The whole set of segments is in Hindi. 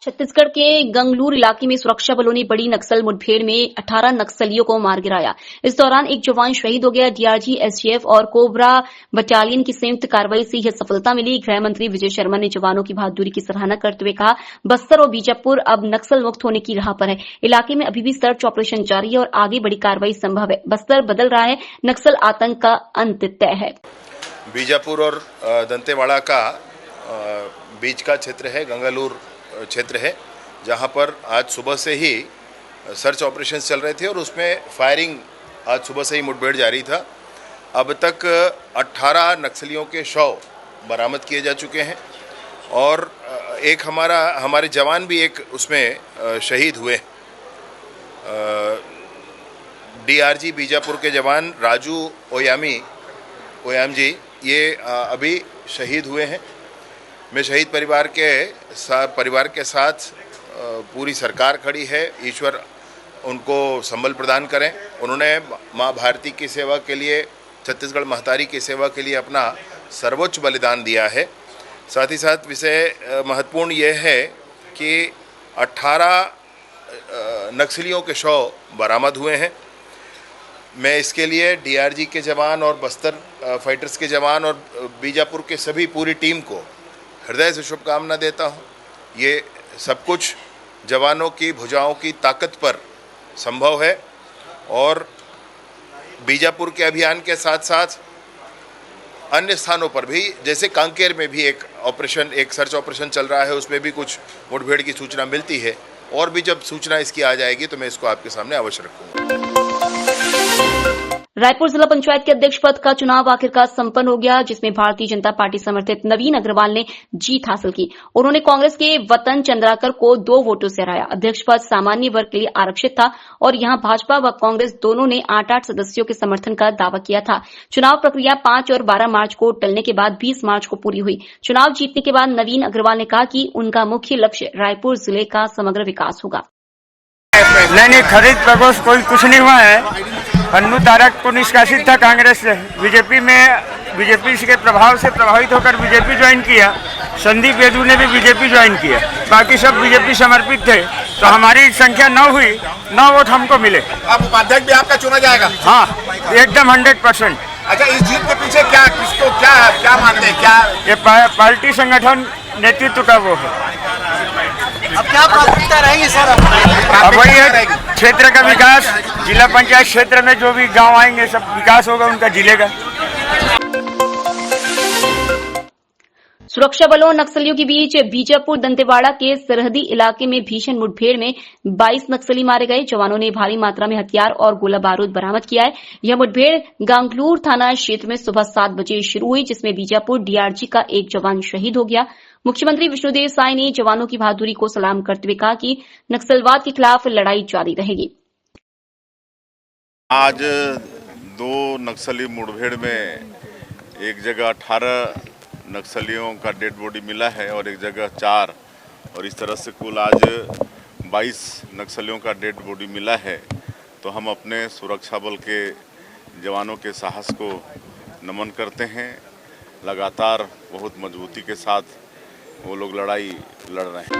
छत्तीसगढ़ के गंगलूर इलाके में सुरक्षा बलों ने बड़ी नक्सल मुठभेड़ में 18 नक्सलियों को मार गिराया। इस दौरान एक जवान शहीद हो गया। डीआरजी, एसटीएफ और कोबरा बटालियन की संयुक्त कार्रवाई से यह सफलता मिली। गृह मंत्री विजय शर्मा ने जवानों की बहादुरी की सराहना करते हुए कहा, बस्तर और बीजापुर अब नक्सल मुक्त होने की राह पर है। इलाके में अभी भी सर्च ऑपरेशन जारी है और आगे बड़ी कार्रवाई संभव है। बस्तर बदल रहा है, नक्सल आतंक का अंत तय है। बीजापुर और दंतेवाड़ा का बीच का क्षेत्र है, गंगालूर क्षेत्र है, जहां पर आज सुबह से ही सर्च ऑपरेशन चल रहे थे और उसमें फायरिंग आज सुबह से ही मुठभेड़ जारी था। अब तक 18 नक्सलियों के शव बरामद किए जा चुके हैं और एक हमारे जवान भी एक उसमें शहीद हुए। डीआरजी बीजापुर के जवान राजू ओयाम जी ये अभी शहीद हुए हैं। मैं शहीद परिवार के साथ पूरी सरकार खड़ी है। ईश्वर उनको संबल प्रदान करें। उन्होंने माँ भारती की सेवा के लिए, छत्तीसगढ़ महतारी की सेवा के लिए अपना सर्वोच्च बलिदान दिया है। साथ ही साथ विषय महत्वपूर्ण ये है कि 18 नक्सलियों के शव बरामद हुए हैं। मैं इसके लिए डीआरजी के जवान और बस्तर फाइटर्स के जवान और बीजापुर के सभी पूरी टीम को हृदय से शुभकामना देता हूँ। ये सब कुछ जवानों की भुजाओं की ताकत पर संभव है और बीजापुर के अभियान के साथ साथ अन्य स्थानों पर भी, जैसे कांकेर में भी एक सर्च ऑपरेशन चल रहा है, उसमें भी कुछ मुठभेड़ की सूचना मिलती है और भी जब सूचना इसकी आ जाएगी तो मैं इसको आपके सामने अवश्य रखूँगा। रायपुर जिला पंचायत के अध्यक्ष पद का चुनाव आखिरकार संपन्न हो गया, जिसमें भारतीय जनता पार्टी समर्थित नवीन अग्रवाल ने जीत हासिल की। उन्होंने कांग्रेस के वतन चंद्राकर को 2 वोटों से हराया। अध्यक्ष पद सामान्य वर्ग के लिए आरक्षित था और यहां भाजपा व कांग्रेस दोनों ने 8-8 सदस्यों के समर्थन का दावा किया था। चुनाव प्रक्रिया 5 और 12 मार्च को टलने के बाद 20 मार्च को पूरी हुई। चुनाव जीतने के बाद नवीन अग्रवाल ने कहा कि उनका मुख्य लक्ष्य रायपुर जिले का समग्र विकास होगा। नहीं, खरीद प्रकोष्ठ कोई कुछ नहीं हुआ है। अन्नू तारक को निष्कासित था कांग्रेस से, बीजेपी के प्रभाव से प्रभावित होकर बीजेपी ज्वाइन किया। संदीप येदू ने भी बीजेपी ज्वाइन किया, बाकी सब बीजेपी समर्पित थे। तो हमारी संख्या 9 हुई, 9 वोट हमको मिले। अब उपाध्यक्ष भी आपका चुना जाएगा? हाँ, एकदम 100%। अच्छा, इस जीत के पीछे क्या मानते हैं? क्या ये पार्टी संगठन नेतृत्व का वो है। अब क्या प्राथमिकता रहेगी सर? अब वही है, क्षेत्र का विकास। जिला पंचायत क्षेत्र में जो भी गांव आएंगे सब विकास होगा उनका जिले का। सुरक्षा बलों और नक्सलियों के बीच बीजापुर दंतेवाड़ा के सरहदी इलाके में भीषण मुठभेड़ में 22 नक्सली मारे गए। जवानों ने भारी मात्रा में हथियार और गोला बारूद बरामद किया है। यह मुठभेड़ गांगलूर थाना क्षेत्र में सुबह 7 बजे शुरू हुई, जिसमें बीजापुर डीआरजी का एक जवान शहीद हो गया। मुख्यमंत्री विष्णुदेव साय ने जवानों की बहादुरी को सलाम करते हुए कहा कि नक्सलवाद के खिलाफ लड़ाई जारी रहेगी। आज 2 नक्सली मुठभेड़ में एक जगह 18 नक्सलियों का डेड बॉडी मिला है और एक जगह 4, और इस तरह से कुल आज 22 नक्सलियों का डेड बॉडी मिला है। तो हम अपने सुरक्षा बल के जवानों के साहस को नमन करते हैं। लगातार बहुत मजबूती के साथ वो लोग लड़ाई लड़ रहे हैं।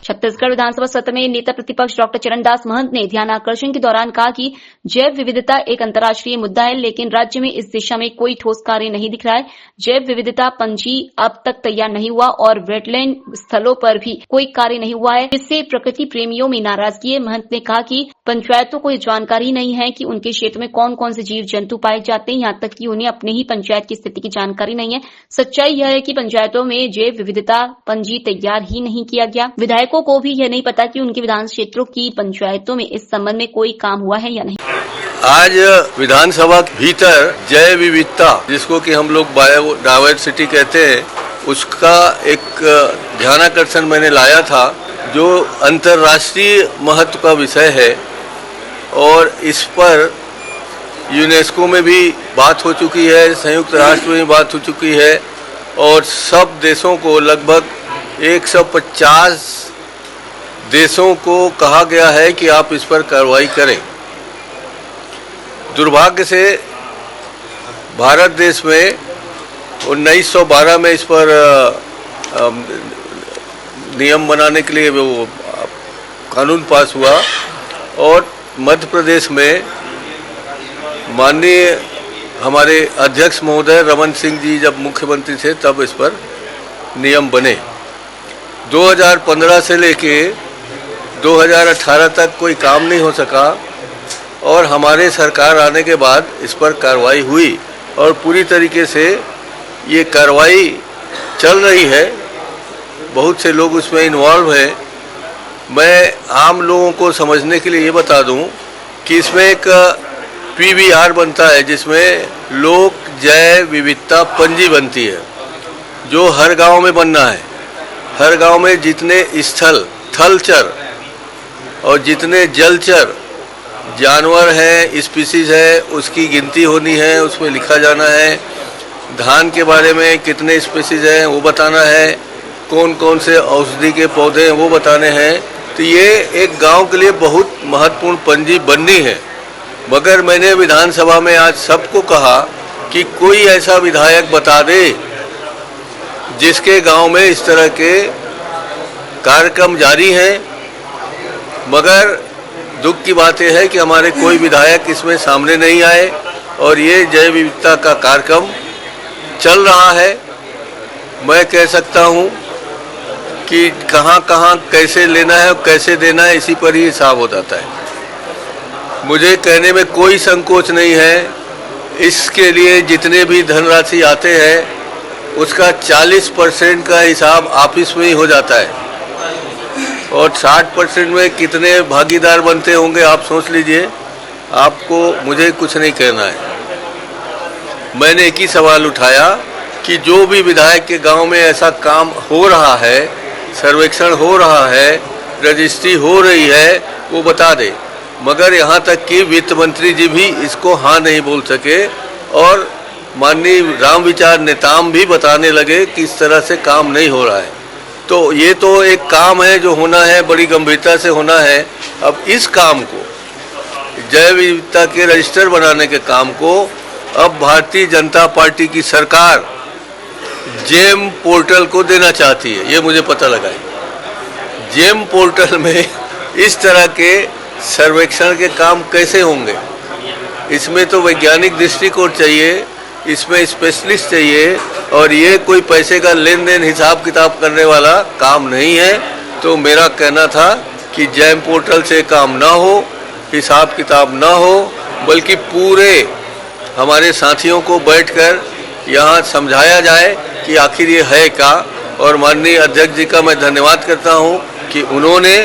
छत्तीसगढ़ विधानसभा सत्र में नेता प्रतिपक्ष डॉक्टर चरणदास महंत ने ध्यान आकर्षण के दौरान कहा कि जैव विविधता एक अंतर्राष्ट्रीय मुद्दा है, लेकिन राज्य में इस दिशा में कोई ठोस कार्य नहीं दिख रहा है। जैव विविधता पंजी अब तक तैयार नहीं हुआ और वेटलैंड स्थलों पर भी कोई कार्य नहीं हुआ है, जिससे प्रकृति प्रेमियों में नाराजगी है। महंत ने कहा कि पंचायतों को ये जानकारी नहीं है कि उनके क्षेत्र में कौन कौन से जीव जंतु पाए जाते हैं, यहाँ तक कि उन्हें अपने ही पंचायत की स्थिति की जानकारी नहीं है। सच्चाई यह है कि पंचायतों में जैव विविधता पंजी तैयार ही नहीं किया गया। विधायकों को भी यह नहीं पता कि उनके विधान क्षेत्रों की पंचायतों में इस संबंध में कोई काम हुआ है या नहीं। आज विधानसभा के भीतर जैव विविधता, जिसको कि हम लोग बायोडायवर्सिटी कहते हैं, उसका एक ध्यानाकर्षण मैंने लाया था, जो अंतर्राष्ट्रीय महत्व का विषय है और इस पर यूनेस्को में भी बात हो चुकी है, संयुक्त राष्ट्र में बात हो चुकी है और सब देशों को, लगभग 150 देशों को कहा गया है कि आप इस पर कार्रवाई करें। दुर्भाग्य से भारत देश में 1912 में इस पर नियम बनाने के लिए वो कानून पास हुआ और मध्य प्रदेश में माननीय हमारे अध्यक्ष महोदय रमन सिंह जी जब मुख्यमंत्री थे तब इस पर नियम बने। 2015 से लेके 2018 तक कोई काम नहीं हो सका और हमारे सरकार आने के बाद इस पर कार्रवाई हुई और पूरी तरीके से ये कार्रवाई चल रही है। बहुत से लोग उसमें इन्वॉल्व हैं। मैं आम लोगों को समझने के लिए ये बता दूं कि इसमें एक PVR बनता है जिसमें लोक जैव विविधता पंजी बनती है जो हर गांव में बनना है। हर गांव में जितने स्थल थलचर और जितने जलचर जानवर हैं, स्पीसीज है, उसकी गिनती होनी है, उसमें लिखा जाना है। धान के बारे में कितने स्पीसीज हैं वो बताना है, कौन कौन से औषधि के पौधे हैं वो बताने हैं। तो ये एक गांव के लिए बहुत महत्वपूर्ण पंजी बननी है। मगर मैंने विधानसभा में आज सबको कहा कि कोई ऐसा विधायक बता दे जिसके गांव में इस तरह के कार्यक्रम जारी हैं। मगर दुख की बात यह है कि हमारे कोई विधायक इसमें सामने नहीं आए और ये जैव विविधता का कार्यक्रम चल रहा है। मैं कह सकता हूँ कि कहाँ कहाँ कैसे लेना है और कैसे देना है इसी पर ही हिसाब हो जाता है। मुझे कहने में कोई संकोच नहीं है। इसके लिए जितने भी धनराशि आते हैं उसका 40% का हिसाब ऑफिस में ही हो जाता है और 60% में कितने भागीदार बनते होंगे आप सोच लीजिए। आपको मुझे कुछ नहीं कहना है। मैंने एक ही सवाल उठाया कि जो भी विधायक के गांव में ऐसा काम हो रहा है, सर्वेक्षण हो रहा है, रजिस्ट्री हो रही है, वो बता दे। मगर यहाँ तक कि वित्त मंत्री जी भी इसको हाँ नहीं बोल सके और माननीय राम विचार नेताम भी बताने लगे कि इस तरह से काम नहीं हो रहा है। तो ये तो एक काम है जो होना है, बड़ी गंभीरता से होना है। अब इस काम को, जैव विविधता के रजिस्टर बनाने के काम को, अब भारतीय जनता पार्टी की सरकार जेम पोर्टल को देना चाहती है। ये मुझे पता लगा है। जेम पोर्टल में इस तरह के सर्वेक्षण के काम कैसे होंगे? इसमें तो वैज्ञानिक दृष्टिकोण चाहिए, इसमें स्पेशलिस्ट चाहिए और ये कोई पैसे का लेन देन हिसाब किताब करने वाला काम नहीं है। तो मेरा कहना था कि जैम पोर्टल से काम ना हो, हिसाब किताब ना हो, बल्कि पूरे हमारे साथियों को बैठकर यहाँ समझाया जाए कि आखिर ये है क्या। और माननीय अध्यक्ष जी का मैं धन्यवाद करता हूँ कि उन्होंने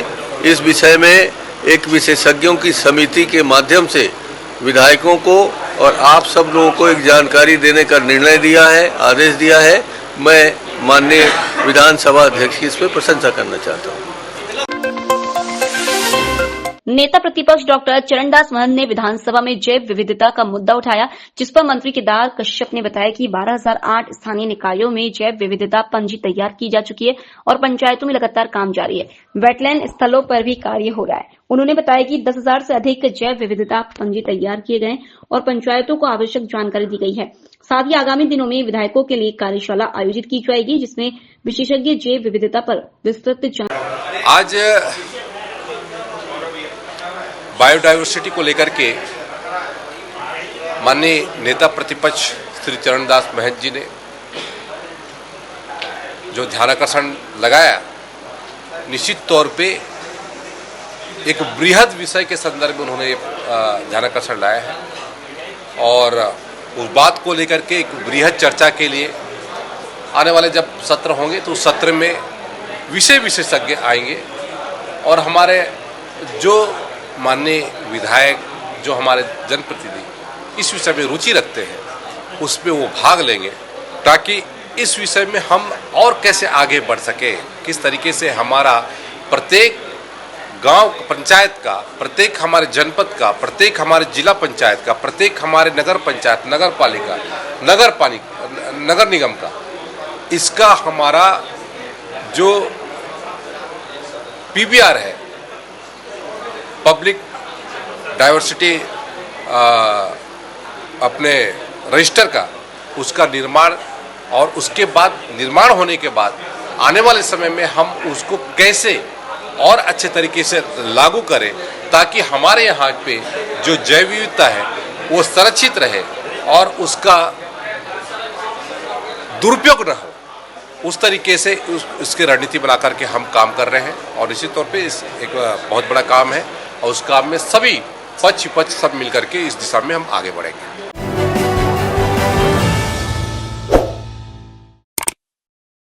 इस विषय में एक विशेषज्ञों की समिति के माध्यम से विधायकों को और आप सब लोगों को एक जानकारी देने का निर्णय दिया है, आदेश दिया है। मैं माननीय विधानसभा अध्यक्ष की इस पर प्रशंसा करना चाहता हूँ। नेता प्रतिपक्ष डॉक्टर चरणदास महंत ने विधानसभा में जैव विविधता का मुद्दा उठाया, जिस पर मंत्री केदार कश्यप ने बताया कि 12,008 स्थानीय निकायों में जैव विविधता पंजी तैयार की जा चुकी है और पंचायतों में लगातार काम जारी है। वेटलैंड स्थलों पर भी कार्य हो रहा है। उन्होंने बताया कि 10,000 से अधिक जैव विविधता पंजी तैयार किए गए और पंचायतों को आवश्यक जानकारी दी गई है। साथ ही आगामी दिनों में विधायकों के लिए कार्यशाला आयोजित की जाएगी जिसमें विशेषज्ञ जैव विविधता पर विस्तृत जानकारी। आज बायोडायवर्सिटी को लेकर के माननीय नेता प्रतिपक्ष श्री चरणदास महंत जी ने जो ध्यानाकर्षण लगाया, निश्चित तौर पे एक बृहद विषय के संदर्भ में उन्होंने ध्यानाकर्षण लाया है और उस बात को लेकर के एक बृहद चर्चा के लिए आने वाले जब सत्र होंगे तो उस सत्र में विषय विशेषज्ञ आएंगे और हमारे जो माननीय विधायक, जो हमारे जनप्रतिनिधि इस विषय में रुचि रखते हैं उसमें वो भाग लेंगे ताकि इस विषय में हम और कैसे आगे बढ़ सके, किस तरीके से हमारा प्रत्येक गांव पंचायत का, प्रत्येक हमारे जनपद का, प्रत्येक हमारे जिला पंचायत का, प्रत्येक हमारे नगर पंचायत, नगर पालिका, नगर निगम का, इसका हमारा जो PBR है, पब्लिक डाइवर्सिटी अपने रजिस्टर का, उसका निर्माण और उसके बाद निर्माण होने के बाद आने वाले समय में हम उसको कैसे और अच्छे तरीके से लागू करें ताकि हमारे यहाँ पे जो जैव विविधता है वो संरक्षित रहे और उसका दुरुपयोग न हो। उस तरीके से उसकी रणनीति बना करके हम काम कर रहे हैं और निश्चित तौर पे इस एक बहुत बड़ा काम है और उस काम में सभी पक्ष सब मिलकर के इस दिशा में हम आगे बढ़ेंगे।